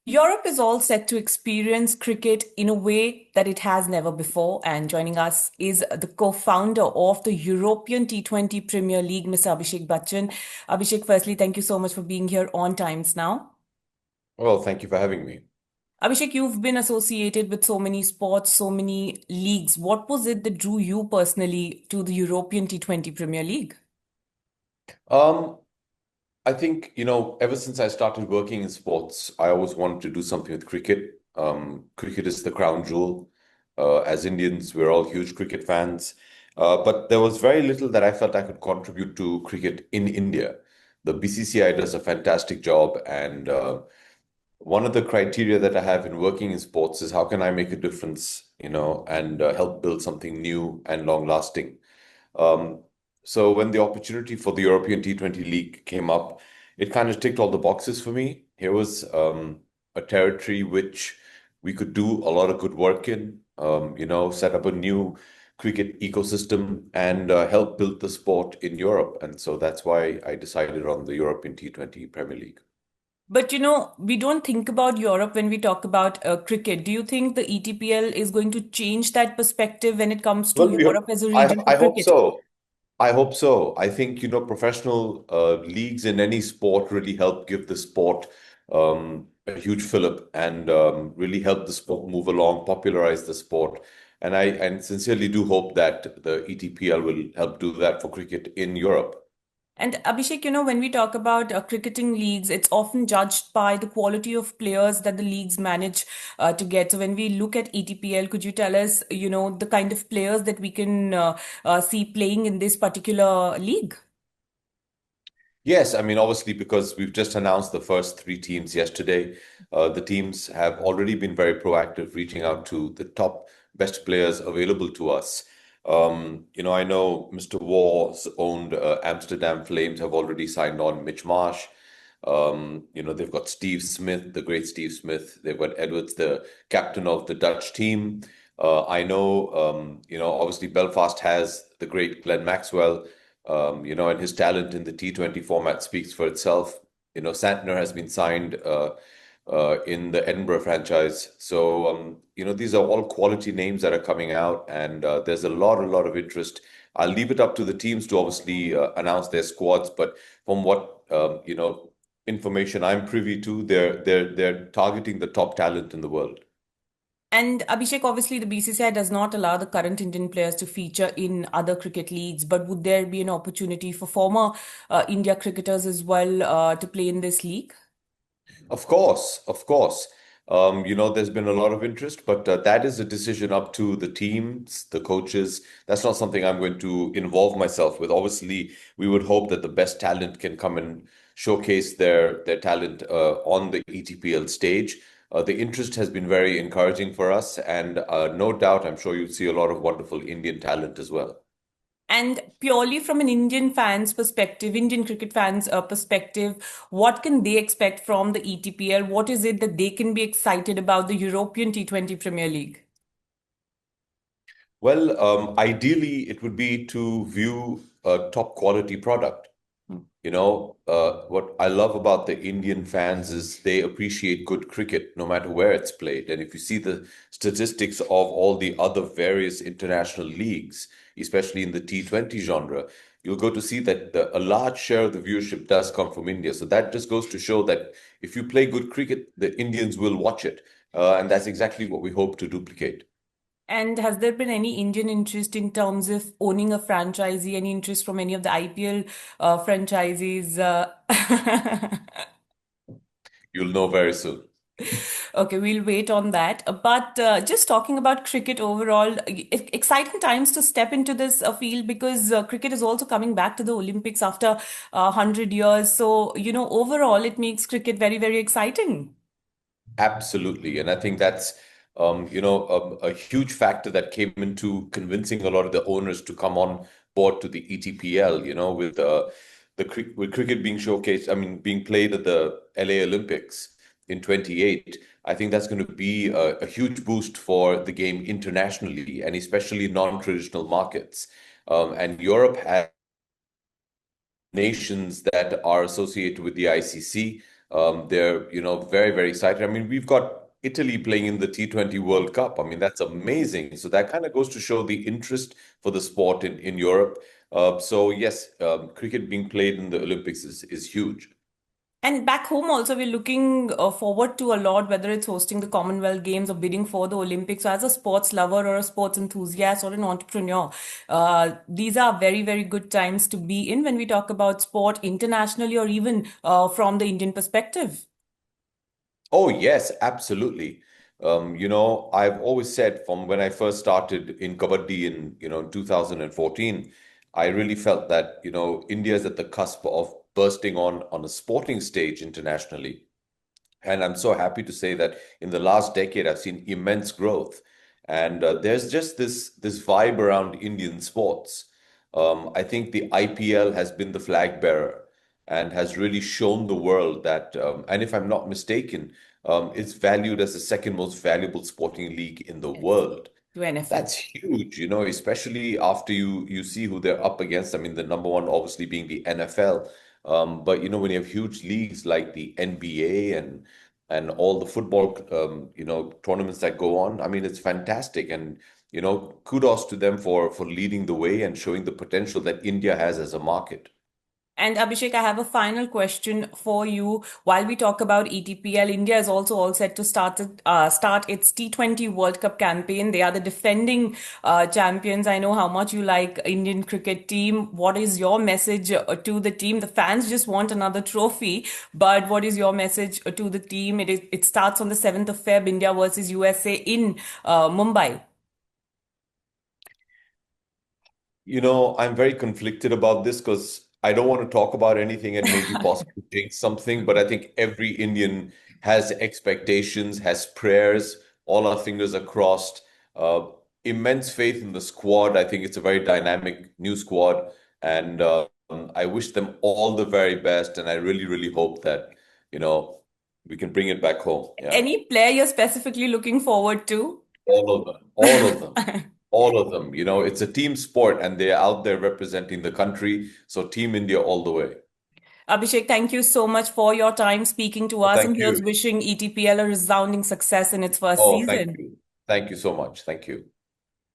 Europe is all set to experience cricket in a way that it has never before. And joining us is the co-founder of the European T20 Premier League, Mr. Abhishek Bachchan. Abhishek, firstly, thank you so much for being here on Times Now. Well, thank you for having me. Abhishek, you've been associated with so many sports, so many leagues. What was it that drew you personally to the European T20 Premier League? Um, I think, ever since I started working in sports, I always wanted to do something with cricket. Cricket is the crown jewel. As Indians, we're all huge cricket fans. But there was very little that I felt I could contribute to cricket in India. The BCCI does a fantastic job, and one of the criteria that I have in working in sports is how can I make a difference, and help build something new and long lasting. Um, so when the opportunity for the European T20 League came up, it kind of ticked all the boxes for me. Here was a territory which we could do a lot of good work in, set up a new cricket ecosystem and help build the sport in Europe. And so that's why I decided on the European T20 Premier League. But we don't think about Europe when we talk about cricket. Do you think the ETPL is going to change that perspective when it comes to Well, Europe as a I, region for I hope cricket? so. I hope so. I think, professional leagues in any sport really help give the sport a huge fillip and really help the sport move along, popularize the sport. And I sincerely do hope that the ETPL will help do that for cricket in Europe. And Abhishek, when we talk about cricketing leagues, it's often judged by the quality of players that the leagues manage to get. So when we look at ETPL, could you tell us, the kind of players that we can see playing in this particular league? Yes, I mean, obviously, because we've just announced the first three teams yesterday, the teams have already been very proactive, reaching out to the top best players available to us. I know Mr. Waugh's owned Amsterdam Flames have already signed on Mitch Marsh. They've got Steve Smith, the great Steve Smith. They've got Edwards, the captain of the Dutch team. I know, obviously Belfast has the great Glenn Maxwell, and his talent in the T20 format speaks for itself. Santner has been signed in the Edinburgh franchise. So, these are all quality names that are coming out, and there's a lot of interest. I'll leave it up to the teams to obviously announce their squads, but from what information I'm privy to, they're targeting the top talent in the world. And Abhishek, obviously, the BCCI does not allow the current Indian players to feature in other cricket leagues, but would there be an opportunity for former India cricketers as well to play in this league? Of course, of course. There's been a lot of interest, but that is a decision up to the teams, the coaches. That's not something I'm going to involve myself with. Obviously, we would hope that the best talent can come and showcase their talent on the ETPL stage. The interest has been very encouraging for us, and no doubt, I'm sure you'll see a lot of wonderful Indian talent as well. And purely from an Indian fans' perspective, Indian cricket fans' perspective, what can they expect from the ETPL? What is it that they can be excited about the European T20 Premier League? Well, ideally, it would be to view a top quality product. What I love about the Indian fans is they appreciate good cricket no matter where it's played. And if you see the statistics of all the other various international leagues, especially in the T20 genre, you'll go to see that a large share of the viewership does come from India. So that just goes to show that if you play good cricket, the Indians will watch it. And that's exactly what we hope to duplicate. And has there been any Indian interest in terms of owning a franchisee, any interest from any of the IPL franchisees? You'll know very soon. Okay, we'll wait on that. But just talking about cricket overall, exciting times to step into this field because cricket is also coming back to the Olympics after 100 years. So, overall, it makes cricket very, very exciting. Absolutely. And I think that's, a huge factor that came into convincing a lot of the owners to come on board to the ETPL, with with cricket being showcased, I mean, being played at the LA Olympics in 28. I think that's going to be a huge boost for the game internationally and especially non-traditional markets. And Europe has nations that are associated with the ICC. They're, very, very excited. I mean, we've got Italy playing in the T20 World Cup. I mean, that's amazing. So that kind of goes to show the interest for the sport in Europe. So yes, cricket being played in the Olympics is huge. And back home also, we're looking forward to a lot, whether it's hosting the Commonwealth Games or bidding for the Olympics. So as a sports lover or a sports enthusiast or an entrepreneur, these are very, very good times to be in when we talk about sport internationally or even from the Indian perspective. Oh, yes, absolutely. I've always said from when I first started in Kabaddi in, 2014, I really felt that, India is at the cusp of bursting on a sporting stage internationally. And I'm so happy to say that in the last decade, I've seen immense growth. And there's just this vibe around Indian sports. I think the IPL has been the flag bearer and has really shown the world that, and if I'm not mistaken, it's valued as the second most valuable sporting league in the Yes. world. To NFL. That's huge, especially after you see who they're up against. I mean, the number one obviously being the NFL. But when you have huge leagues like the NBA and all the football tournaments that go on, I mean, it's fantastic. And kudos to them for leading the way and showing the potential that India has as a market. And Abhishek, I have a final question for you. While we talk about ETPL, India is also all set to start its T20 World Cup campaign. They are the defending champions. I know how much you like Indian cricket team. What is your message to the team? The fans just want another trophy, but what is your message to the team? It starts on the 7th of Feb, India versus USA in Mumbai. I'm very conflicted about this because I don't want to talk about anything and maybe possibly jinx something, but I think every Indian has expectations, has prayers, all our fingers are crossed. Uh, Immense faith in the squad. I think it's a very dynamic new squad, and I wish them all the very best. And I really, really hope that, you know, we can bring it back home. Yeah. Any player you're specifically looking forward to? All of them, all of them, all of them. It's a team sport and they're out there representing the country. So Team India all the way. Abhishek, thank you so much for your time speaking to us. Thank And here's you. wishing ETPL a resounding success in its first Oh, thank season. you. Thank you so much. Thank you.